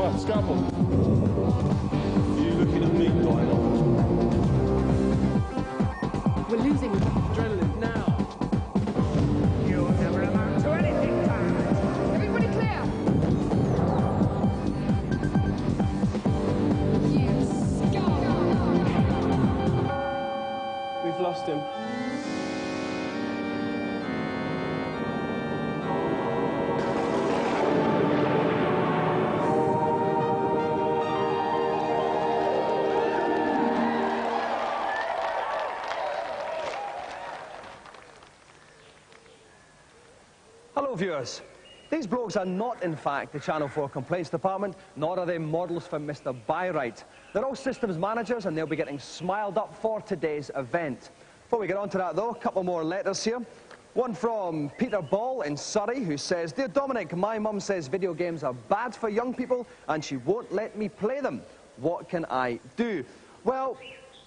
What, scalpel? Are you looking at me, Lionel? We're losing adrenaline now. You'll never amount to anything, pirates. Everybody clear! You scum! We've lost him. Hello viewers. These blokes are not in fact the Channel 4 complaints department, nor are they models from Mr. Byright. They're all systems managers and they'll be getting smiled up for today's event. Before we get on to that though, a couple more letters here. One from Peter Ball in Surrey who says, "Dear Dominic, my mum says video games are bad for young people and she won't let me play them. What can I do?" Well,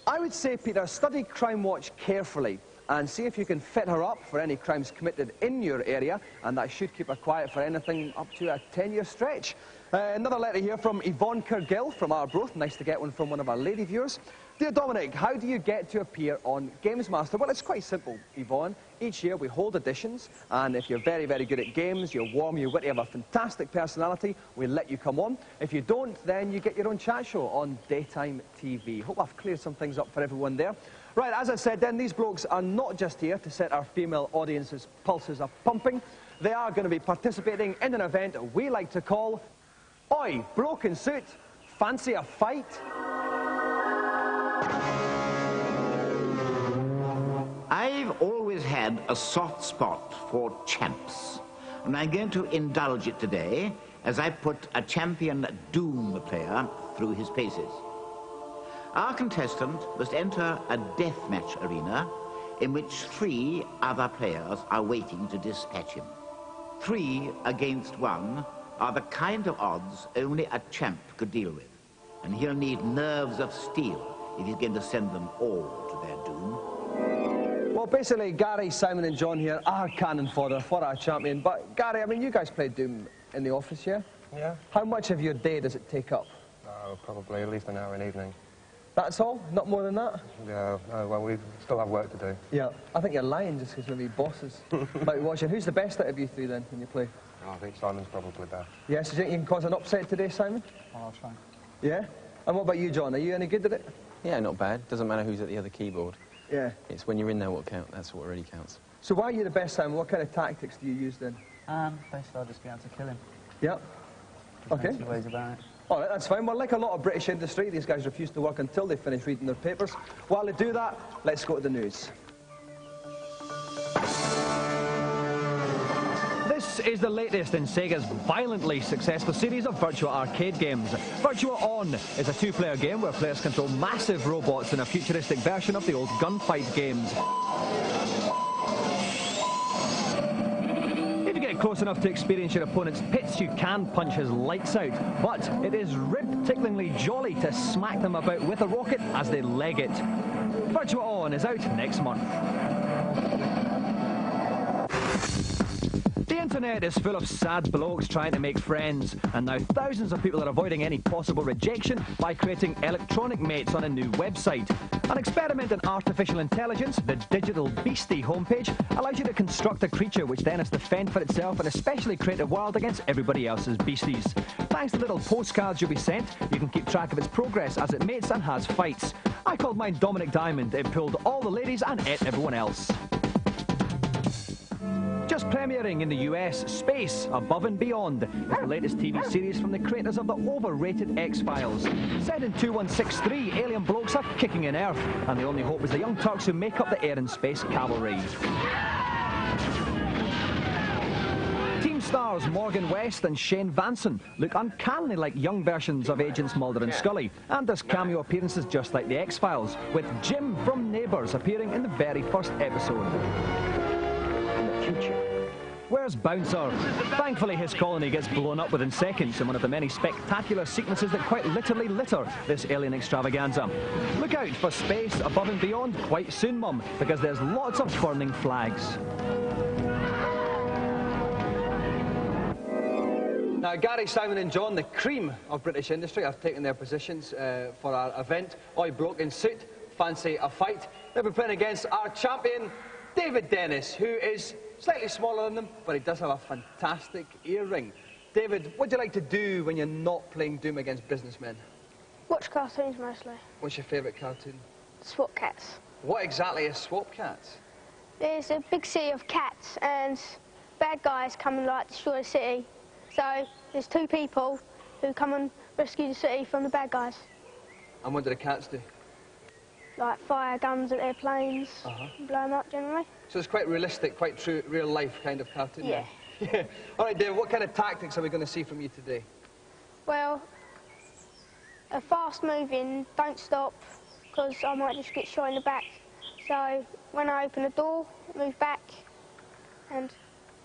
I would say, Peter, study Crime Watch carefully and see if you can fit her up for any crimes committed in your area, and that should keep her quiet for anything up to a 10-year stretch. Another letter here from Yvonne Kergill from Arbroath. Nice to get one from one of our lady viewers. "Dear Dominic, how do you get to appear on Gamesmaster?" Well, it's quite simple, Yvonne. Each year we hold auditions, and if you're very, very good at games, you're warm, you're witty, have a fantastic personality, we let you come on. If you don't, then you get your own chat show on daytime TV. Hope I've cleared some things up for everyone there. Right, as I said then, these blokes are not just here to set our female audience's pulses a pumping. They are going to be participating in an event we like to call Oi, Broken Suit, Fancy a Fight? I've always had a soft spot for champs, and I'm going to indulge it today as I put a champion Doom player through his paces. Our contestant must enter a deathmatch arena in which 3 other players are waiting to dispatch him. 3 against 1 are the kind of odds only a champ could deal with, and he'll need nerves of steel if he's going to send them all to their doom. Well, basically, Gary, Simon and John here are cannon fodder for our champion. But, Gary, I mean, you guys play Doom in the office, yeah? Yeah. How much of your day does it take up? Oh, probably at least an hour an evening. That's all? Not more than that? Yeah, well, we still have work to do. Yeah. I think you're lying just because maybe bosses might be watching. Who's the best out of you 3 then, when you play? Oh, I think Simon's probably best. Yeah, so do you think you can cause an upset today, Simon? Oh, I'll try. Yeah? And what about you, John? Are you any good at it? Yeah, not bad. Doesn't matter who's at the other keyboard. Yeah. It's when you're in there what counts. That's what really counts. So why are you the best, Simon? What kind of tactics do you use then? Basically, I'll just be able to kill him. Yeah. Okay. No two ways about it. All right, that's fine. Well, like a lot of British industry, these guys refuse to work until they finish reading their papers. While they do that, let's go to the news. This is the latest in Sega's violently successful series of Virtua arcade games. Virtua On is a 2-player game where players control massive robots in a futuristic version of the old gunfight games. If you get close enough to experience your opponent's pits, you can punch his lights out. But it is rib-ticklingly jolly to smack them about with a rocket as they leg it. Virtua On is out next month. The internet is full of sad blokes trying to make friends, and now thousands of people are avoiding any possible rejection by creating electronic mates on a new website. An experiment in artificial intelligence, the Digital Beastie homepage, allows you to construct a creature which then has to fend for itself in a specially created world against everybody else's beasties. Thanks to little postcards you'll be sent, you can keep track of its progress as it mates and has fights. I called mine Dominic Diamond. It pulled all the ladies and ate everyone else. Just premiering in the US, Space, Above and Beyond is the latest TV series from the creators of the overrated X-Files. Set in 2163, alien blokes are kicking in Earth, and the only hope is the young Turks who make up the air and space cavalry. Team stars Morgan West and Shane Vanson look uncannily like young versions of Agents Mulder and Scully, and there's cameo appearances just like the X-Files, with Jim from Neighbours appearing in the very first episode. Where's Bouncer? Thankfully, his colony gets blown up within seconds in one of the many spectacular sequences that quite literally litter this alien extravaganza. Look out for Space, Above and Beyond quite soon, Mum, because there's lots of burning flags. Now, Gary, Simon and John, the cream of British industry, have taken their positions for our event. Oi, bloke in suit, fancy a fight. They'll be playing against our champion, David Dennis, who is slightly smaller than them, but he does have a fantastic earring. David, what do you like to do when you're not playing Doom against businessmen? Watch cartoons mostly. What's your favourite cartoon? Swap cats. What exactly is Swap Cats? There's a big city of cats and bad guys come and like destroy the city. So there's two people who come and rescue the city from the bad guys. And what do the cats do? Like fire guns at airplanes, and blow them up generally. So it's quite realistic, quite true, real life kind of cartoon. Yeah. Yeah. All right, David, what kind of tactics are we going to see from you today? Well, a fast moving, don't stop, because I might just get shot in the back. So when I open the door, move back and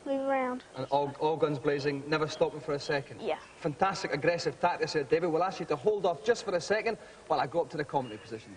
move around. And all guns blazing, never stopping for a second? Yeah. Fantastic aggressive tactics here, David. We'll ask you to hold off just for a second while I go up to the commentary position.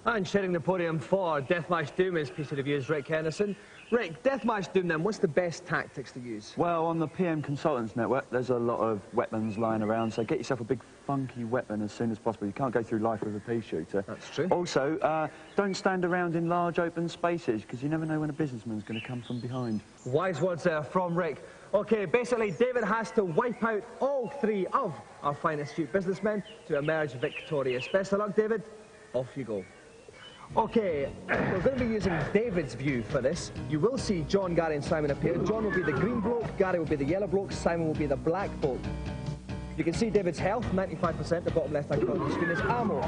And sharing the podium for Deathmatch Doom is PC Review's Rick Henderson. Rick, Deathmatch Doom then, what's the best tactics to use? Well, on the PM Consultants Network, there's a lot of weapons lying around, so get yourself a big funky weapon as soon as possible. You can't go through life with a pea shooter. That's true. Also, don't stand around in large open spaces, because you never know when a businessman's going to come from behind. Wise words there from Rick. OK, basically, David has to wipe out all three of our finest astute businessmen to emerge victorious. Best of luck, David. Off you go. OK, we're going to be using David's view for this. You will see John, Gary and Simon appear. John will be the green bloke, Gary will be the yellow bloke, Simon will be the black bloke. You can see David's health, 95%, the bottom left-hand corner of the screen. His ammo,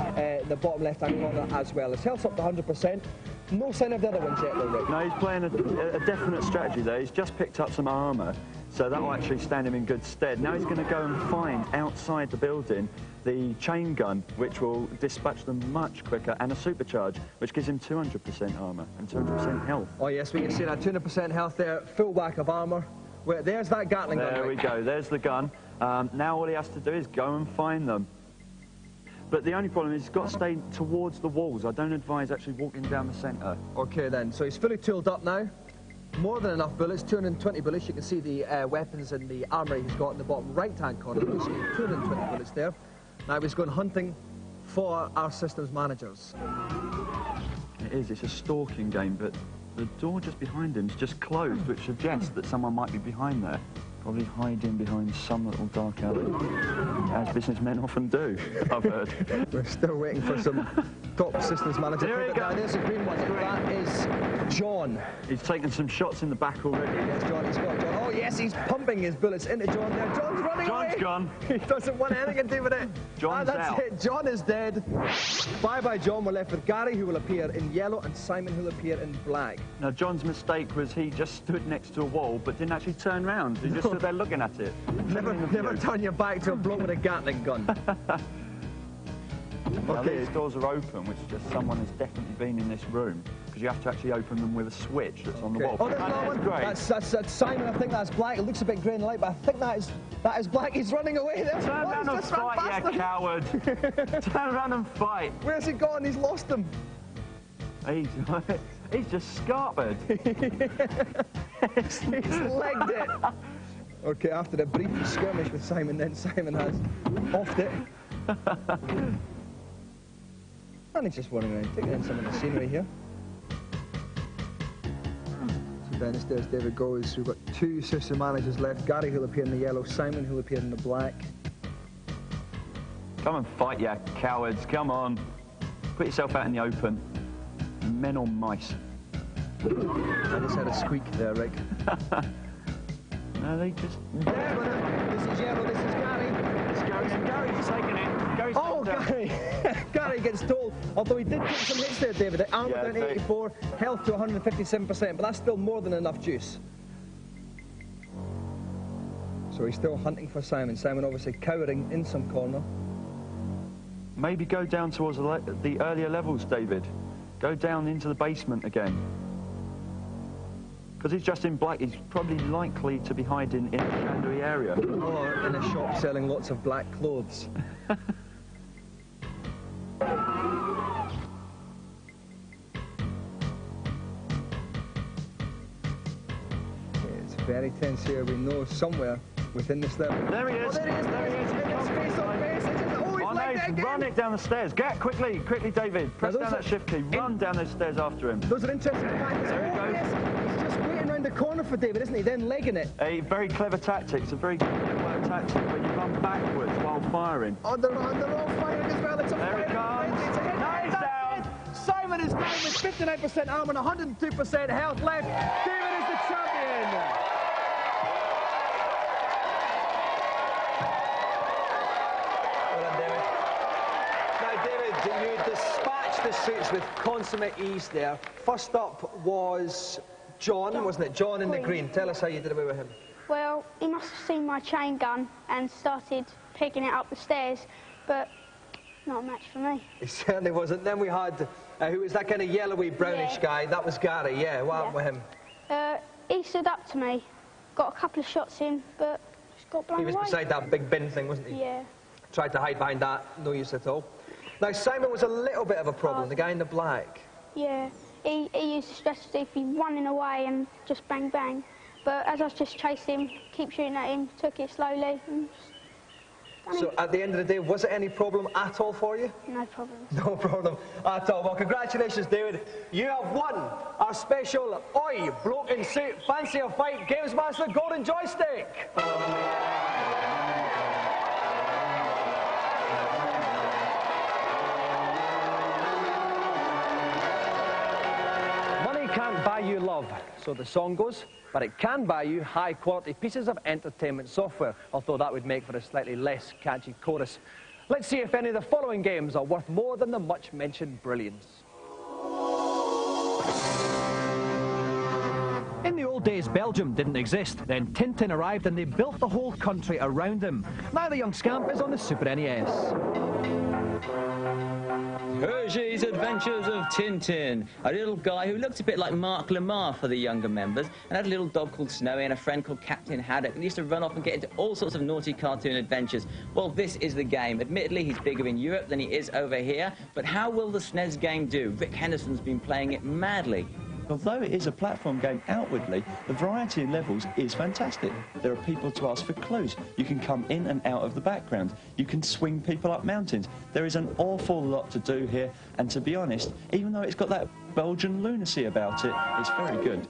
the bottom left-hand corner as well. His health's up to 100%. No sign of the other ones yet, though, Rick. No, he's playing a definite strategy there. He's just picked up some armour, so that will actually stand him in good stead. Now he's going to go and find, outside the building, the chain gun, which will dispatch them much quicker, and a supercharge, which gives him 200% armour and 200% health. Oh, yes, we can see that 200% health there, full whack of armour. Where, there's that Gatling gun. There we go, there's the gun. Now all he has to do is go and find them. But the only problem is he's got to stay towards the walls. I don't advise actually walking down the centre. OK, then. So he's fully tooled up now. More than enough bullets, 220 bullets. You can see the weapons and the armoury he's got in the bottom right-hand corner. You see 220 bullets there. Now he's going hunting for our systems managers. It is, it's a stalking game, but the door just behind him is just closed, which suggests that someone might be behind there. Probably hiding behind some little dark alley, as businessmen often do, I've heard. We're still waiting for some top systems manager. There he goes. There's a green one. That is John. He's taken some shots in the back already. Yes, John, he's got John. Oh, yes, he's pumping his bullets into John there. John's running away. John's gone. He doesn't want anything to do with it. John's that's out. it. John is dead. Bye-bye, John. We're left with Gary, who will appear in yellow, and Simon, who will appear in black. Now, John's mistake was he just stood next to a wall, but didn't actually turn round. He just stood there looking at it. Never turn your back to a bloke with a Gatling gun. Now, these doors are open, which just someone has definitely been in this room, because you have to actually open them with a switch that's on the wall. Oh, there's another one. Great. That's Simon. I think that's black. It looks a bit grey in the light, but I think that is black. He's running away there. Turn around and fight, you coward. Turn around and fight. Where's he gone? He's lost him. He's just scarpered. He's legged it. OK, after a brief skirmish with Simon, then Simon has offed it. And he's just running around, taking in some of the scenery here. So down the stairs David goes. We've got two system managers left. Gary, who'll appear in the yellow. Simon, who'll appear in the black. Come and fight, you cowards. Come on. Put yourself out in the open. Men or mice. I just had a squeak there, Rick. No, they just... This is yellow, this is Gary. It's Gary's taking it. Gary's Oh, Gary! Gary gets told, although he did take some hits there, David. The armour down to 84, health to 157%, but that's still more than enough juice. So he's still hunting for Simon. Simon obviously cowering in some corner. Maybe go down towards the earlier levels, David. Go down into the basement again. Because he's just in black, he's probably likely to be hiding in a chandlery area. Or in a shop selling lots of black clothes. It's very contents here, we know somewhere within this level. There he is. Oh, there he is. There he is. It's face on face. Oh, he's Oh, like no, that again. run it down the stairs. Get quickly, David. Press those down that shift key. Run down those stairs after him. Those are interesting facts. There he goes. Yes. He's just waiting around the corner for David, isn't he? Then legging it. A very clever tactic. It's a very good network tactic where you run backwards while firing. Oh, they're all firing as well. It's a There he comes. No, he's down. Simon is down with 59% armor and 102% health left. David is the champion. Well done, David. Now, David, you dispatched the suits with consummate ease there. First up was John, wasn't it? John in the green. Tell us how you did away with him. Well, he must have seen my chain gun and started picking it up the stairs, but not a match for me. He certainly wasn't. Then we had, who was that kind of yellowy, brownish guy? That was Gary, yeah. What happened with him? He stood up to me, got a couple of shots in, but just got blown away. He was beside that big bin thing, wasn't he? Yeah. Tried to hide behind that, no use at all. Now, Simon was a little bit of a problem, the guy in the black. Yeah, he used the strategy for running away and just bang, bang. But as I just chased him, keep shooting at him, took it slowly. And So at the end of the day, was it any problem at all for you? no problem. No problem at all. Well, congratulations, David. You have won our special Oi Bloke in Suit Fancy a Fight Gamesmaster Golden Joystick. Money can't buy you love, so the song goes, but it can buy you high-quality pieces of entertainment software, although that would make for a slightly less catchy chorus. Let's see if any of the following games are worth more than the much-mentioned brilliance. In the old days, Belgium didn't exist. Then Tintin arrived and they built the whole country around him. Now the young scamp is on the Super NES. Hergé's Adventures of Tintin, a little guy who looked a bit like Mark Lamar for the younger members, and had a little dog called Snowy and a friend called Captain Haddock, and he used to run off and get into all sorts of naughty cartoon adventures. Well, this is the game. Admittedly, he's bigger in Europe than he is over here, but how will the SNES game do? Rick Henderson's been playing it madly. Although it is a platform game outwardly, the variety in levels is fantastic. There are people to ask for clues. You can come in and out of the background. You can swing people up mountains. There is an awful lot to do here, and to be honest, even though it's got that Belgian lunacy about it, it's very good.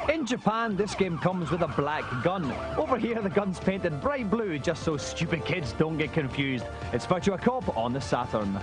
In Japan, this game comes with a black gun. Over here, the gun's painted bright blue, just so stupid kids don't get confused. It's Virtua Cop on the Saturn.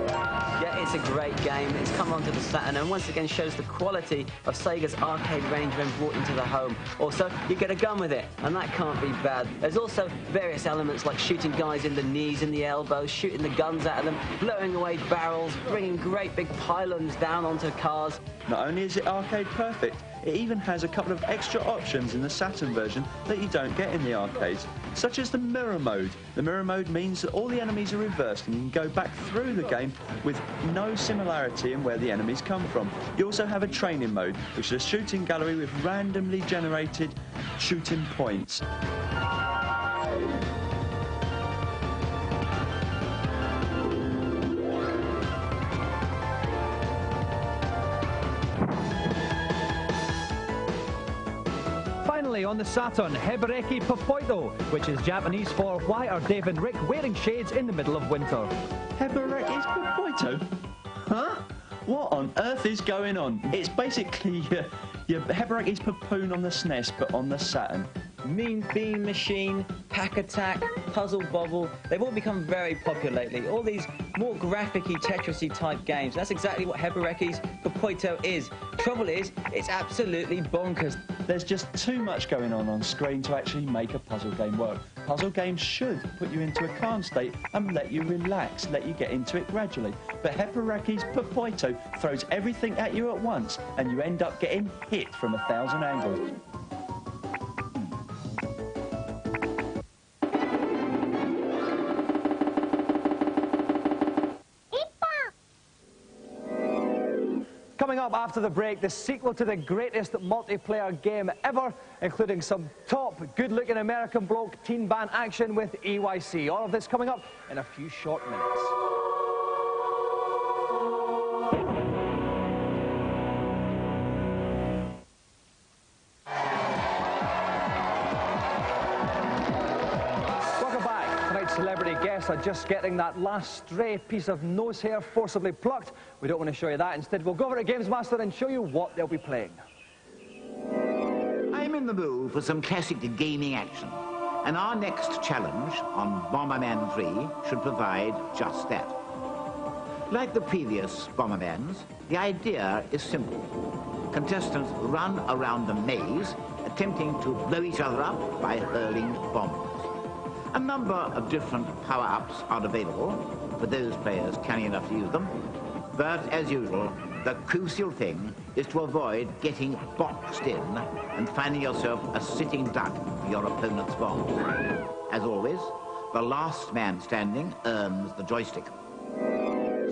Yeah, it's a great game. It's come onto the Saturn and once again shows the quality of Sega's arcade range when brought into the home. Also, you get a gun with it, and that can't be bad. There's also various elements like shooting guys in the knees and the elbows, shooting the guns out of them, blowing away barrels, bringing great big pylons down onto cars. Not only is it arcade perfect, it even has a couple of extra options in the Saturn version that you don't get in the arcades, such as the mirror mode. The mirror mode means that all the enemies are reversed and you can go back through the game with no similarity in where the enemies come from. You also have a training mode, which is a shooting gallery with randomly generated shooting points. Finally, on the Saturn, Hebereki Popoito, which is Japanese for Why are Dave and Rick wearing shades in the middle of winter? Hebereki Popoito? Huh? What on earth is going on? It's basically your Hebereki's Papoon on the SNES, but on the Saturn. Mean Bean Machine, Pack Attack, Puzzle Bobble, they've all become very popular lately. All these more graphic-y, Tetris-y type games. That's exactly what Hebereki's Popoito is. Trouble is, it's absolutely bonkers. There's just too much going on screen to actually make a puzzle game work. Puzzle games should put you into a calm state and let you relax, let you get into it gradually. But Hebereki's Popoito throws everything at you at once and you end up getting hit from 1,000 angles. Coming up after the break, the sequel to the greatest multiplayer game ever, including some top, good-looking American bloke teen band action with EYC. All of this coming up in a few short minutes. Celebrity guests are just getting that last stray piece of nose hair forcibly plucked. We don't want to show you that. Instead, we'll go over to Gamesmaster and show you what they'll be playing. I'm in the mood for some classic gaming action, and our next challenge on Bomberman 3 should provide just that. Like the previous Bombermans, the idea is simple. Contestants run around the maze, attempting to blow each other up by hurling bombs. A number of different power-ups are available for those players canny enough to use them, but as usual, the crucial thing is to avoid getting boxed in and finding yourself a sitting duck for your opponent's bomb. As always, the last man standing earns the joystick.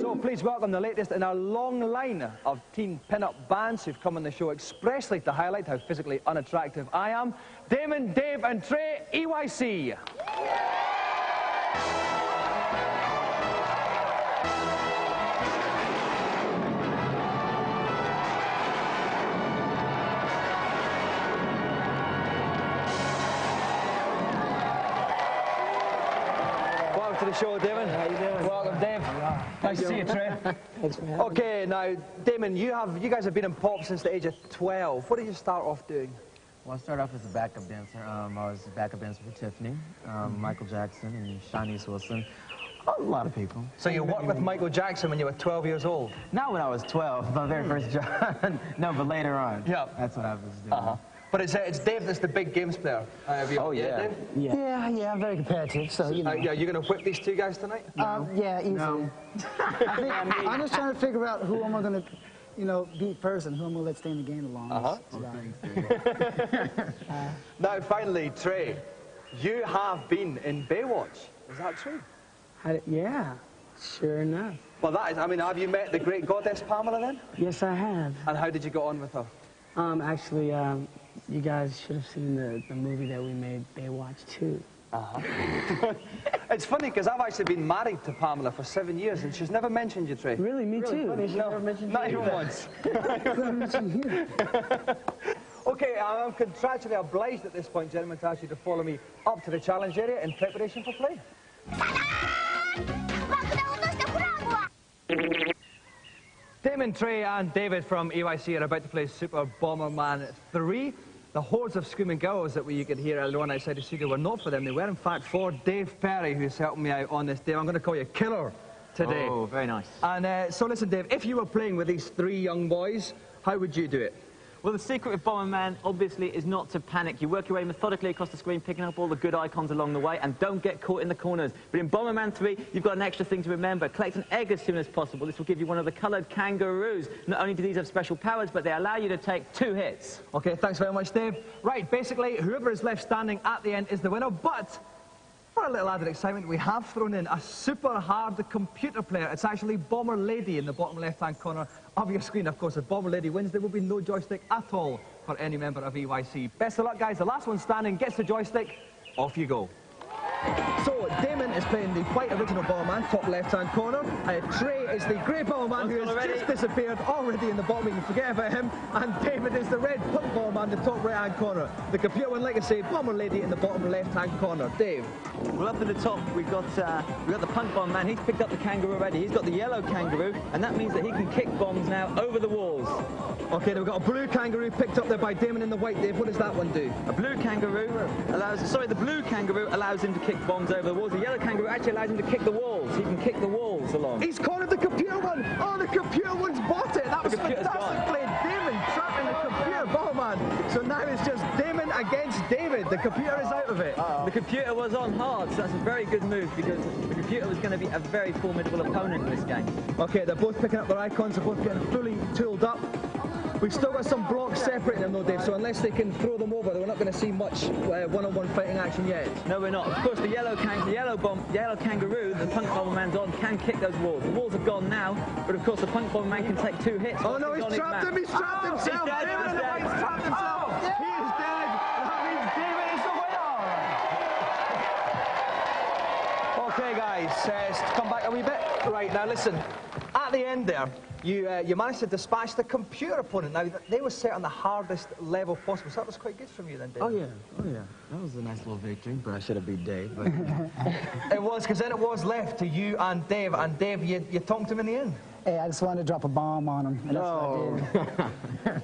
So please welcome the latest in our long line of teen pin-up bands who've come on the show expressly to highlight how physically unattractive I am. Damon, Dave and Trey, EYC. Welcome to the show, Damon. How you doing? Welcome, Dave. Nice to see you, Trey. Thanks, man. Okay, now, Damon, you guys have been in pop since the age of 12. What did you start off doing? Well, I started off as a backup dancer. I was a backup dancer for Tiffany, Michael Jackson, and Shanice Wilson. A lot of people. So you worked with Michael Jackson when you were 12 years old? Not when I was 12, my very first job. No, but later on. Yeah. That's what I was doing. But it's Dave that's the big games player. Oh, yeah. Yeah, I'm very competitive, so, you know. Yeah, you're going to whip these two guys tonight? Yeah, easily. No. I'm just trying to figure out who am I going to, beat first and who I'm going to let stay in the game the longest. Now, finally, Trey, you have been in Baywatch. Is that true? Yeah, sure enough. Well, that is, have you met the great goddess Pamela then? Yes, I have. And how did you get on with her? Actually, you guys should have seen the movie that we made, Baywatch 2. It's funny because I've actually been married to Pamela for 7 years and she's never mentioned you, Trey. Really? Me too. Funny, she's never mentioned not even once. Okay, I'm contractually obliged at this point, gentlemen, to ask you to follow me up to the challenge area in preparation for play. Damon, Trey and David from EYC are about to play Super Bomberman 3. The hordes of screaming girls that you could hear earlier on outside the studio were not for them. They were, in fact, for Dave Perry, who's helping me out on this. Dave, I'm going to call you Killer today. Oh, very nice. And so listen, Dave, if you were playing with these three young boys, how would you do it? Well, the secret with Bomberman, obviously, is not to panic. You work your way methodically across the screen, picking up all the good icons along the way, and don't get caught in the corners. But in Bomberman 3, you've got an extra thing to remember. Collect an egg as soon as possible. This will give you one of the coloured kangaroos. Not only do these have special powers, but they allow you to take 2 hits. Okay, thanks very much, Dave. Right, basically, whoever is left standing at the end is the winner, but for a little added excitement, we have thrown in a super hard computer player. It's actually Bomber Lady in the bottom left-hand corner of your screen. Of course, if Bomber Lady wins, there will be no joystick at all for any member of EYC. Best of luck, guys. The last one standing gets the joystick. Off you go. So, Damon is playing the white original Bomberman, top left-hand corner. Trey is the grey Bomberman who has just disappeared already in the bottom. You can forget about him. And David is the red punk Bomberman, the top right-hand corner. The computer one, like I say, Bomber Lady in the bottom left-hand corner. Dave. Well, up at the top, we've got the punk Bomberman. He's picked up the kangaroo already. He's got the yellow kangaroo, and that means that he can kick bombs now over the walls. Okay, then we've got a blue kangaroo picked up there by Damon in the white. Dave, what does that one do? The blue kangaroo allows him to kick bombs over the walls. The yellow kangaroo actually allows him to kick the walls. He can kick the walls along. He's cornered the computer one. Oh, the computer one's bought it. That was fantastic play. Damon trapping the computer Bomberman. So now it's just Damon against David. The computer is out of it. The computer was on hard, so that's a very good move because the computer was going to be a very formidable opponent in this game. Okay, they're both picking up their icons. They're both getting fully tooled up. We've still got some blocks separating them though, Dave, so unless they can throw them over, we're not going to see much one-on-one fighting action yet. No, we're not. Of course, the yellow kangaroo, the Punk Bomber Man's on, can kick those walls. The walls are gone now, but of course the Punk Bomber Man can take 2 hits. Oh no, he's trapped him! He's trapped himself! He's dead! He's dead! He's trapped himself! Oh, He is dead! That means David is the winner! Okay, guys, come back a wee bit. Right, now listen. At the end there, you managed to dispatch the computer opponent. Now, they were set on the hardest level possible, so that was quite good from you then, Dave. Oh, yeah. That was a nice little victory, but I should have beat Dave. But It was, because then it was left to you and Dave you tonked him in the end. Hey, I just wanted to drop a bomb on him, and that's what I did.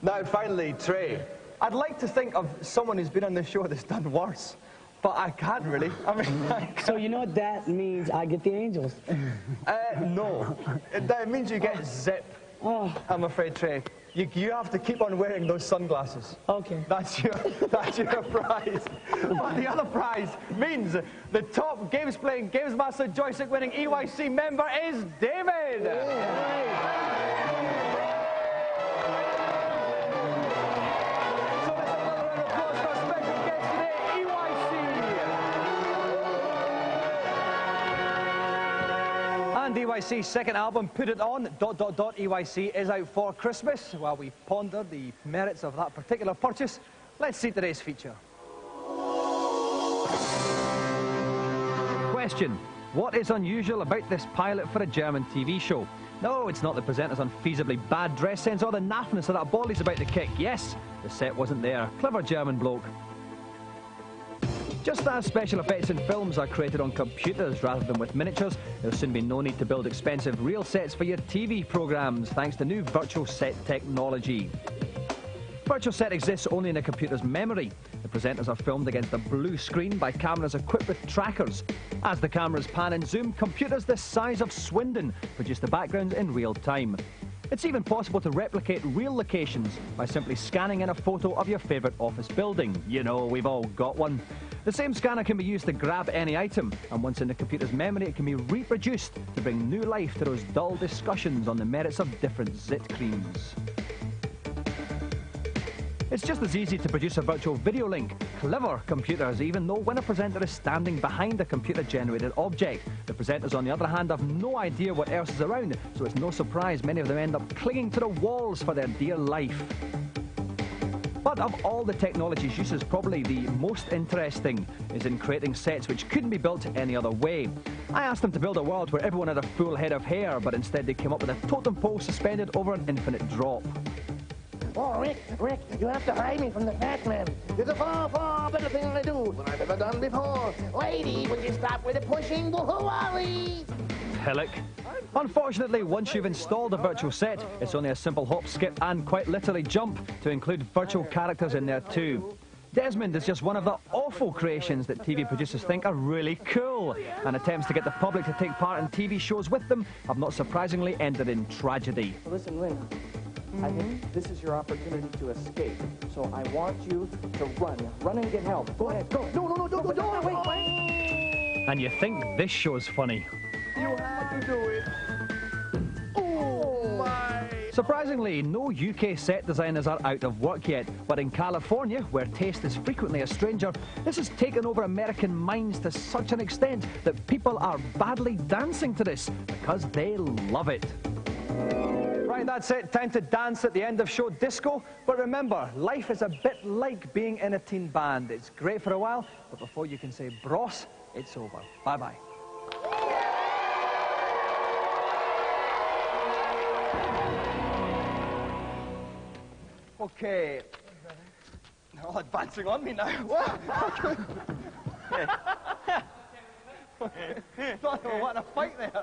Now, finally, Trey. I'd like to think of someone who's been on this show that's done worse, but I can't really. I mean, So you know what that means? I get the angels. No. That means you get zip. Oh. I'm afraid, Trey. You have to keep on wearing those sunglasses. Okay. That's your prize. But the other prize means the top games-playing, Gamesmaster joystick-winning EYC member is David. Yeah. And EYC's second album, Put It On, ... EYC, is out for Christmas. While we ponder the merits of that particular purchase, let's see today's feature. Question: what is unusual about this pilot for a German TV show? No, it's not the presenter's unfeasibly bad dress sense or the naffness of that ball he's about to kick. Yes, the set wasn't there. Clever German bloke. Just as special effects in films are created on computers rather than with miniatures, there'll soon be no need to build expensive real sets for your TV programmes thanks to new virtual set technology. Virtual set exists only in a computer's memory. The presenters are filmed against a blue screen by cameras equipped with trackers. As the cameras pan and zoom, computers the size of Swindon produce the backgrounds in real time. It's even possible to replicate real locations by simply scanning in a photo of your favourite office building. You know, we've all got one. The same scanner can be used to grab any item, and once in the computer's memory, it can be reproduced to bring new life to those dull discussions on the merits of different zit creams. It's just as easy to produce a virtual video link. Clever computers even know when a presenter is standing behind a computer-generated object. The presenters, on the other hand, have no idea what else is around, so it's no surprise many of them end up clinging to the walls for their dear life. But of all the technology's uses, probably the most interesting is in creating sets which couldn't be built any other way. I asked them to build a world where everyone had a full head of hair, but instead they came up with a totem pole suspended over an infinite drop. Oh, Rick, you have to hide me from the fat man. It's a far, far better thing to do than I've ever done before. Lady, would you stop with the pushing? Woohoo-wally! Hillock. Unfortunately, once you've installed a virtual set, it's only a simple hop, skip, and quite literally jump to include virtual characters in there too. Desmond is just one of the awful creations that TV producers think are really cool, and attempts to get the public to take part in TV shows with them have not surprisingly ended in tragedy. Listen, Lynn. I think this is your opportunity to escape. So I want you to run. Run and get help. Go ahead. Go. No, don't. Wait. And you think this show's funny. You had to do it. Oh, my. Surprisingly, no UK set designers are out of work yet, but in California, where taste is frequently a stranger, this has taken over American minds to such an extent that people are badly dancing to this because they love it. Right, that's it. Time to dance at the end of show disco. But remember, life is a bit like being in a teen band. It's great for a while, but before you can say bros, it's over. Bye-bye. Okay. They're all advancing on me now. What? Thought they were wanting to fight there.